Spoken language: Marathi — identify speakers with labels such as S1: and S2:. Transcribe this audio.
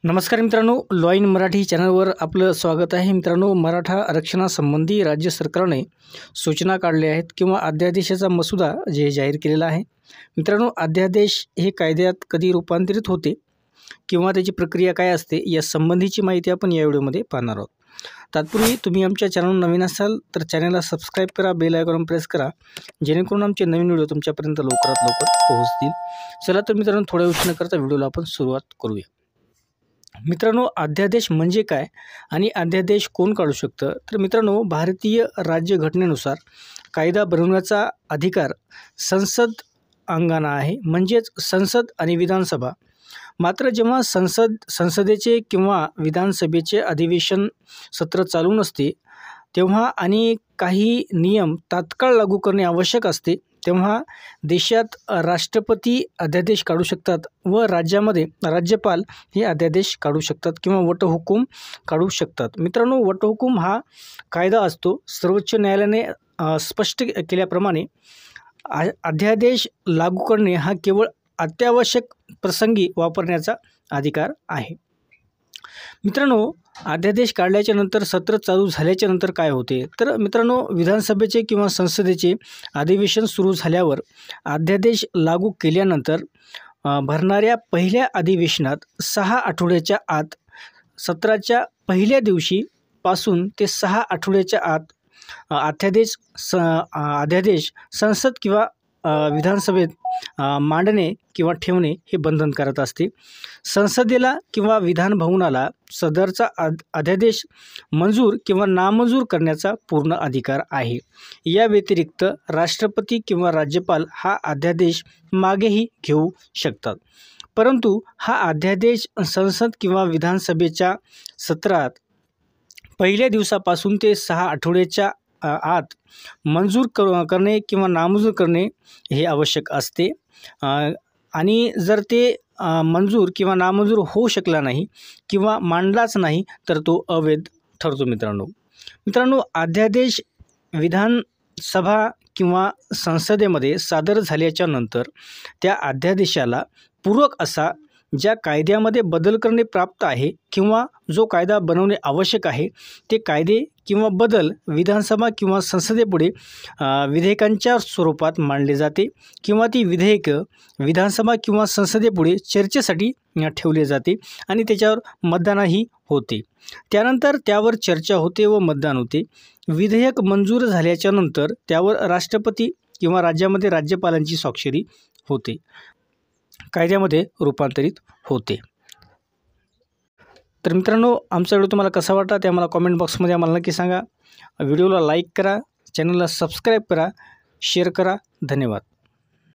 S1: नमस्कार मित्रांनो, लॉ इन मराठी चॅनलवर आपलं स्वागत आहे. मित्रांनो, मराठा आरक्षणासंबंधी राज्य सरकारने सूचना काढल्या आहेत किंवा अध्यादेशाचा मसुदा जाहीर केलेला आहे. मित्रांनो, अध्यादेश हे कायद्यात कधी रूपांतरित होते किंवा त्याची प्रक्रिया काय असते या संबंधीची माहिती आपण या व्हिडिओमध्ये पाहणार आहोत. तत्पूर्वी तुम्ही आमच्या चॅनलवर नवीन असाल तर चॅनलला सबस्क्राईब करा, बेल आयकॉन प्रेस करा, जेणेकरून आमचे नवीन व्हिडिओ तुमच्यापर्यंत लवकरात लवकर पोहोचतील. चला तर मित्रांनो, थोड्या वेळ न करता व्हिडिओला आपण सुरुवात करूया. मित्रांनो, अध्यादेश म्हणजे काय आणि अध्यादेश कोण काढू शकतं? तर मित्रांनो, भारतीय राज्यघटनेनुसार कायदा बनवण्याचा अधिकार संसद अंगाना आहे, म्हणजेच संसद आणि विधानसभा. मात्र जेव्हा संसदेचे किंवा विधानसभेचे अधिवेशन सत्र चालू नसते तेव्हा आणि काही नियम तात्काळ लागू करणे आवश्यक असते, तेव्हा देशात राष्ट्रपती अध्यादेश काढू शकतात व राज्यामध्ये राज्यपाल हे अध्यादेश काढू शकतात किंवा वटहुकूम काढू शकतात. मित्रांनो, वटहुकूम हा कायदा असतो. सर्वोच्च न्यायालयाने स्पष्ट केल्याप्रमाणे अध्यादेश लागू करणे हा केवळ अत्यावश्यक प्रसंगी वापरण्याचा अधिकार आहे. मित्रांनो, अध्यादेश काढल्याच्या नंतर सत्र चालू झाल्याच्या नंतर काय होते? तर मित्रांनो, विधानसभेचे किंवा संसदेचे अधिवेशन सुरू झाल्यावर अध्यादेश लागू केल्यानंतर भरणाऱ्या पहिल्या अधिवेशनात 6 आठवड्याच्या आत, सत्राच्या पहिल्या दिवशीपासून ते 6 आठवड्याच्या आत अध्यादेश संसद किंवा विधानसभेत मांडणे किंवा ठेवणे हे बंधनकारक असते. संसदेला किंवा विधानभवनाला सदरचा अध्यादेश मंजूर किंवा नामंजूर करण्याचा पूर्ण अधिकार आहे. या व्यतिरिक्त राष्ट्रपती किंवा राज्यपाल हा अध्यादेश मागेही घेऊ शकतात. परंतु हा अध्यादेश संसद किंवा विधानसभेच्या सत्रात पहिल्या दिवसापासून ते 6 आठवड्याच्या आत मंजूर करणे किंवा नामंजूर करणे हे आवश्यक असते. आणि जर ते मंजूर किंवा नामंजूर होऊ शकला नाही किंवा मांडलाच नाही तर तो अवैध ठरतो. मित्रांनो, अध्यादेश विधानसभा किंवा संसदेमध्ये सादर झाल्याच्या नंतर त्या अध्यादेशाला पूरक असा ज्या कायद्यामध्ये बदल करणे प्राप्त आहे किंवा जो कायदा बनवणे आवश्यक आहे ते कायदे किंवा बदल विधानसभा किंवा संसदेपुढे विधेयकांच्या स्वरूपात मांडले जाते किंवा ती विधेयकं विधानसभा किंवा संसदेपुढे चर्चेसाठी ठेवले जाते आणि त्याच्यावर मतदानही होते. त्यानंतर त्यावर चर्चा होते व मतदान होते. विधेयक मंजूर झाल्याच्या नंतर त्यावर राष्ट्रपती किंवा राज्यामध्ये राज्यपालांची स्वाक्षरी होते, कायद्यामध्ये रूपांतरित होते. तर मित्रांनो, आमचा व्हिडिओ तुम्हाला कसा वाटला ते आम्हाला कॉमेंट बॉक्समध्ये आम्हाला नक्की सांगा. व्हिडिओला लाईक करा, चॅनलला सबस्क्राईब करा, शेअर करा. धन्यवाद.